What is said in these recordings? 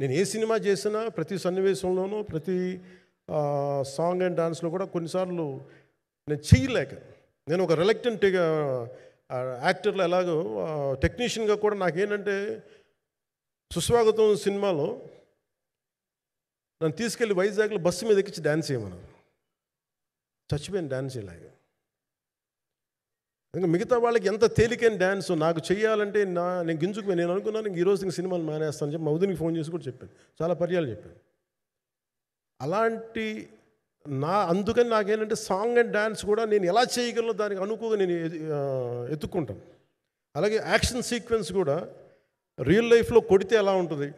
నేను ఏ సినిమా చేసినా ప్రతి సన్నివేశంలోనూ ప్రతి సాంగ్ అండ్ డాన్స్లో కూడా కొన్నిసార్లు నేను చేయలేక, నేను ఒక రిలక్టెంట్ యాక్టర్లో ఎలాగో టెక్నీషియన్గా కూడా నాకేంటంటే సుస్వాగతం సినిమాలో నన్ను తీసుకెళ్ళి వైజాగ్లో బస్సు మీద ఎక్కించి డ్యాన్స్ చేయమన్నారు. చచ్చిపోయాను డ్యాన్స్ చేయలేక. ఇంకా మిగతా వాళ్ళకి ఎంత తేలికైన డ్యాన్స్ నాకు చేయాలంటే నేను గింజుకుపోయి నేను అనుకున్నాను ఇంక ఈరోజు ఇంక సినిమాలు మానేస్తాను చెప్పి మా వదినికి ఫోన్ చేసి కూడా చెప్పాను, చాలా పర్యాలు చెప్పాను. అలాంటి అందుకని నాకేంటంటే సాంగ్ అండ్ డ్యాన్స్ కూడా నేను ఎలా చేయగలను దానికి అనుకోగా నేను ఎత్తుక్కుంటాను. అలాగే యాక్షన్ సీక్వెన్స్ కూడా రియల్ లైఫ్లో కొడితే ఎలా ఉంటుంది,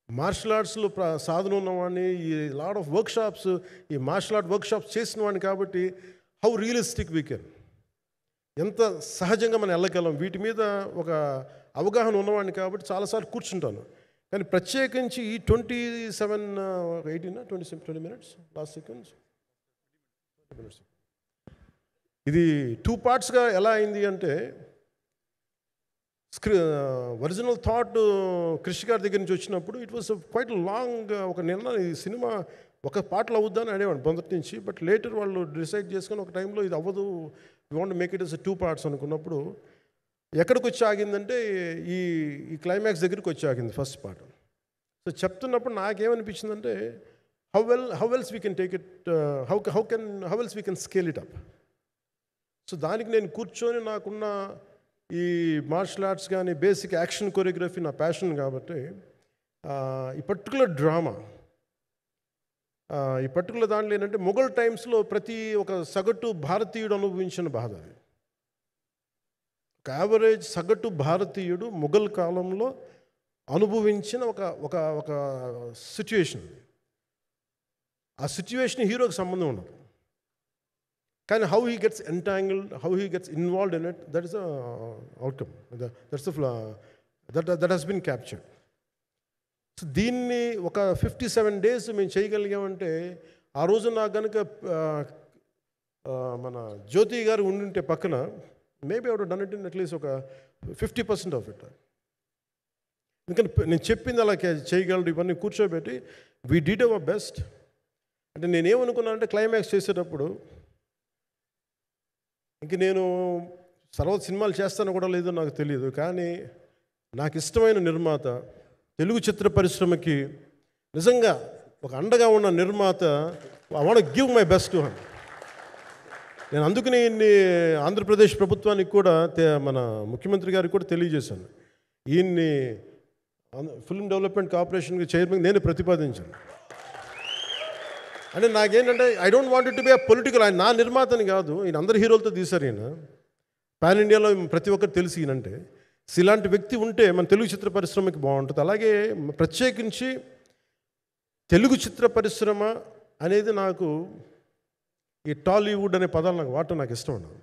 మార్షల్ ఆర్ట్స్లో సాధన ఉన్నవాడిని, ఈ లాట్ ఆఫ్ వర్క్షాప్స్, ఈ మార్షల్ ఆర్ట్ వర్క్షాప్స్ చేసిన వాడిని కాబట్టి హౌ రియలిస్టిక్ వీ కెన్, ఎంత సహజంగా మనం వెళ్ళగలం, వీటి మీద ఒక అవగాహన ఉన్నవాడిని కాబట్టి చాలాసార్లు కూర్చుంటాను. కానీ ప్రత్యేకించి ఈ 20 minutes లాస్ట్ సెకండ్స్ ఇది 2 partsగా ఎలా అయింది అంటే ఒరిజినల్ థాట్ క్రిష్ గారి దగ్గర నుంచి వచ్చినప్పుడు ఇట్ వాస్ క్వైట్ లాంగ్. ఒక నిన్న ఈ సినిమా ఒక పాటలు అవుద్దని అనేవాడు మొదటి నుంచి, బట్ లేటర్ వాళ్ళు డిసైడ్ చేసుకొని ఒక టైంలో ఇది అవ్వదు, we want make it as 2 parts అనుకున్నప్పుడు ఎక్కడికి వచ్చి ఆగిందంటే ఈ క్లైమాక్స్ దగ్గరికి వచ్చి ఆగింది ఫస్ట్ పార్ట్. సో చెప్తున్నప్పుడు నాకేమనిపించిందంటే how else we can take it, how else we can scale it up. So దానికి నేను కూర్చొని నాకున్న ఈ మార్షల్ ఆర్ట్స్ కానీ బేసిక్ యాక్షన్ కొరియోగ్రఫీ నా ప్యాషన్ కాబట్టి ఈ పర్టికులర్ డ్రామా, ఈ పర్టికులర్ దాంట్లో ఏంటంటే మొఘల్ టైమ్స్లో ప్రతి ఒక సగటు భారతీయుడు అనుభవించిన బాధ. అది ఒక యావరేజ్ సగటు భారతీయుడు మొఘల్ కాలంలో అనుభవించిన ఒక ఒక ఒక సిచ్యువేషన్. ఆ సిచ్యువేషన్ హీరోకి సంబంధం ఉండదు, కానీ how he gets entangled, how he gets involved in it, that is the outcome, that he's been captured. So దీన్ని ఒక 57 days మేము చేయగలిగామంటే, ఆ రోజు నాకు కనుక మన జ్యోతి గారు ఉండుంటే పక్కన, maybe out done it in at least ఒక 50% ఆఫ్ ఇట్. ఎందుకంటే నేను చెప్పింది అలా చేయగలరు ఇవన్నీ కూర్చోబెట్టి వీ డిడ్ అవర్ బెస్ట్. అంటే నేనేమనుకున్నానంటే క్లైమాక్స్ చేసేటప్పుడు ఇంక నేను సినిమాలు చేస్తానో కూడా లేదో నాకు తెలియదు, కానీ నాకు ఇష్టమైన నిర్మాత, తెలుగు చిత్ర పరిశ్రమకి నిజంగా ఒక అండగా ఉన్న నిర్మాత, I want give my best to him. నేను అందుకని ఆంధ్రప్రదేశ్ ప్రభుత్వానికి కూడా మన ముఖ్యమంత్రి గారికి కూడా తెలియజేశాను, ఈయన్ని ఫిల్మ్ డెవలప్మెంట్ కార్పొరేషన్కి చైర్మన్ నేను ప్రతిపాదించాను. అంటే నాకేంటంటే I don't want it to be a political, ఆయన నా నిర్మాతని కాదు, ఈయన అందరు హీరోలతో తీశారు, ఈయన పాన్ ఇండియాలో ప్రతి ఒక్కరు తెలిసి ఈయనంటే. ఇలాంటి వ్యక్తి ఉంటే మన తెలుగు చిత్ర పరిశ్రమకి బాగుంటుంది. అలాగే ప్రత్యేకించి తెలుగు చిత్ర పరిశ్రమ అనేది నాకు ఈ టాలీవుడ్ అనే పదాలు నాకు వాడటం నాకు ఇష్టం ఉండదు.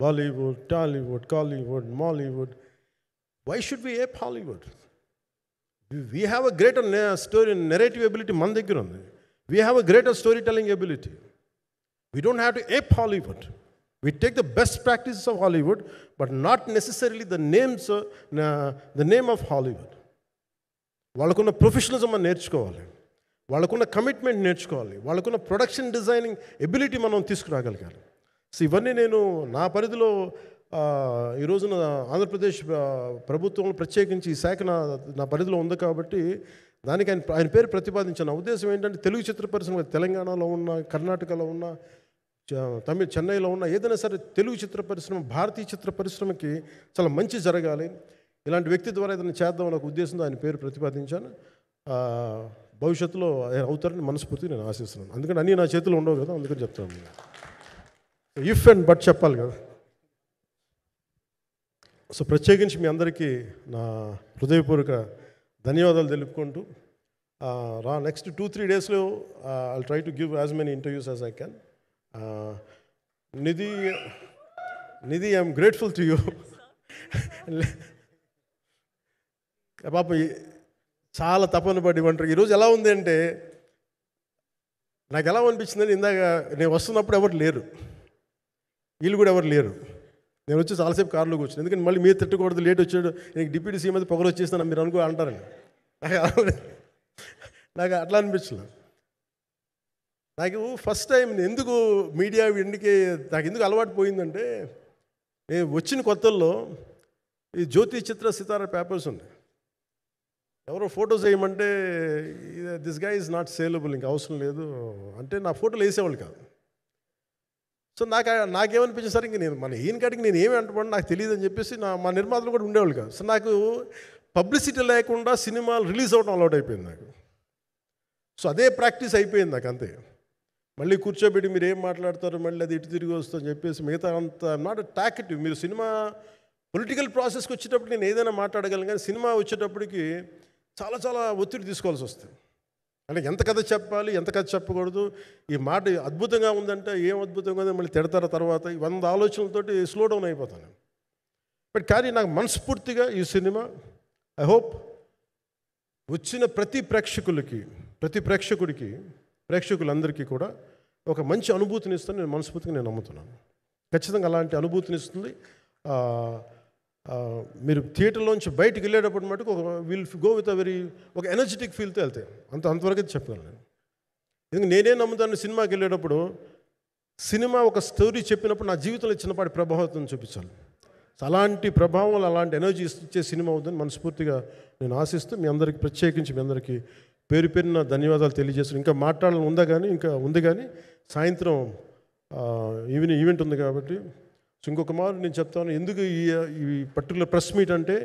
Bollywood, Tollywood, Kollywood, Mollywood, why should we ape Hollywood? We have a greater story narrative ability మన దగ్గర ఉంది. We have a greater storytelling ability. We don't have to ape Hollywood. We take the best practices of Hollywood, but not necessarily the name of Hollywood. వాళ్ళకున్న professionalism మనం నేర్చుకోవాలి, వాళ్ళకున్న commitment నేర్చుకోవాలి, వాళ్ళకున్న production designing ability మనం తీసుకురాగలగాలి. So ఇవన్నీ నేను నా పరిధిలో ఈ రోజున ఆంధ్రప్రదేశ్ ప్రభుత్వం ప్రత్యేకించి ఈ శాఖ నా పరిధిలో ఉంది కాబట్టి దానికి ఆయన పేరు ప్రతిపాదించిన ఉద్దేశం ఏంటంటే తెలుగు చిత్ర పరిశ్రమ తెలంగాణలో ఉన్న, కర్ణాటకలో ఉన్న, చెన్నైలో ఉన్న ఏదైనా సరే తెలుగు చిత్ర పరిశ్రమ, భారతీయ చిత్ర పరిశ్రమకి చాలా మంచి జరగాలి, ఇలాంటి వ్యక్తి ద్వారా ఏదైనా చేద్దాం అనే ఉద్దేశంతో ఆయన పేరు ప్రతిపాదించాను. భవిష్యత్తులో అవుతారని మనస్ఫూర్తిగా నేను ఆశిస్తున్నాను. అందుకని అన్నీ నా చేతిలో ఉండవు కదా, అందుకని చెప్తాను. ఇఫ్ అండ్ బట్ చెప్పాలి కదా. సో ప్రత్యేకించి మీ అందరికీ నా హృదయపూర్వక ధన్యవాదాలు తెలుపుకుంటూ నెక్స్ట్ 2-3 daysలో I'll try to give as many interviews as I can. Nidhi, I'm grateful to you. పాప చాలా తపన పడి ఉంటారు. ఈరోజు ఎలా ఉంది అంటే నాకు ఎలా అనిపించిందని, ఇందాక నేను వస్తున్నప్పుడు ఎవరు లేరు, వీళ్ళు కూడా ఎవరు లేరు. నేను వచ్చి చాలాసేపు కార్లో కూర్చున్నాను, ఎందుకంటే మళ్ళీ మీరు తిట్టకూడదు, లేట్ వచ్చాడు, నీకు డిప్యూటీ సీఎం అయితే పొగలు వచ్చేస్తాను మీరు అంటారండి. నాకు అట్లా అనిపించలేదు. నాకు ఫస్ట్ టైం ఎందుకు మీడియా ఇంటికి నాకు ఎందుకు అలవాటు పోయిందంటే, నేను వచ్చిన కొత్తల్లో ఈ జ్యోతి చిత్ర సితార పేపర్స్ ఉన్నాయి. ఎవరో ఫొటోస్ వేయమంటే దిస్ గా ఈజ్ నాట్ సేలబుల్, ఇంకా అవసరం లేదు అంటే నా ఫోటోలు వేసేవాళ్ళు కాదు. సో నాకేమనిపించింది సార్, ఇంక నేను ఈయన కాడికి నేను ఏమి అంటున్నాను నాకు తెలియదు అని చెప్పేసి మా నిర్మాతలు కూడా ఉండేవాళ్ళు కాదు. సో నాకు పబ్లిసిటీ లేకుండా సినిమాలు రిలీజ్ అవ్వడం అలవాటు అయిపోయింది నాకు. సో అదే ప్రాక్టీస్ అయిపోయింది నాకు అంతే. మళ్ళీ కూర్చోబెట్టి మీరు ఏం మాట్లాడతారు, మళ్ళీ అది ఇటు తిరిగి వస్తుందని చెప్పేసి మిగతా అంత నాట్ టాకెటివ్. మీరు సినిమా పొలిటికల్ ప్రాసెస్కి వచ్చేటప్పుడు నేను ఏదైనా మాట్లాడగలను, కానీ సినిమా వచ్చేటప్పటికి చాలా చాలా ఒత్తిడి తీసుకోవాల్సి వస్తుంది. అంటే ఎంత కథ చెప్పాలి, ఎంత కథ చెప్పకూడదు, ఈ మాట అద్భుతంగా ఉందంటే ఏం అద్భుతంగా ఉందని మళ్ళీ తిడతారు. తర్వాత 100 ఆలోచనలతోటి స్లో డౌన్ అయిపోతాను. బట్ కానీ నాకు మనస్ఫూర్తిగా ఈ సినిమా ఐ హోప్ వచ్చిన ప్రతి ప్రేక్షకుడికి ప్రేక్షకులందరికీ కూడా ఒక మంచి అనుభూతిని ఇస్తుంది. నేను మనస్ఫూర్తిగా నేను నమ్ముతున్నాను. ఖచ్చితంగా అలాంటి అనుభూతిని ఇస్తుంది. మీరు థియేటర్లోంచి బయటికి వెళ్ళేటప్పుడు మటుకు విల్ గో విత్ ఒక ఎనర్జెటిక్ ఫీల్తో వెళ్తాయి. అంతవరకు అయితే చెప్పగలను నేను. ఎందుకంటే నేనే నమ్ముతాను, సినిమాకి వెళ్ళేటప్పుడు సినిమా ఒక స్టోరీ చెప్పినప్పుడు నా జీవితంలో చిన్నపాటి ప్రభావం చూపించాలి. అలాంటి ప్రభావం, అలాంటి ఎనర్జీ ఇచ్చే సినిమా అవుతుందని మనస్ఫూర్తిగా నేను ఆశిస్తూ మీ అందరికీ ప్రత్యేకించి మీ అందరికీ పేరు పేరున ధన్యవాదాలు తెలియజేస్తున్నాను. ఇంకా మాట్లాడాలని ఉంది కానీ సాయంత్రం ఈవెంట్ ఉంది కాబట్టి. సో ఇంకొక మారు నేను చెప్తాను ఎందుకు ఈ పర్టికులర్ ప్రెస్ మీట్ అంటే,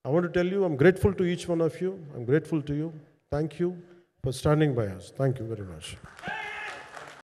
I want to tell you I'm grateful to each one of you. I'm grateful to you. Thank you for standing by us. Thank you very much.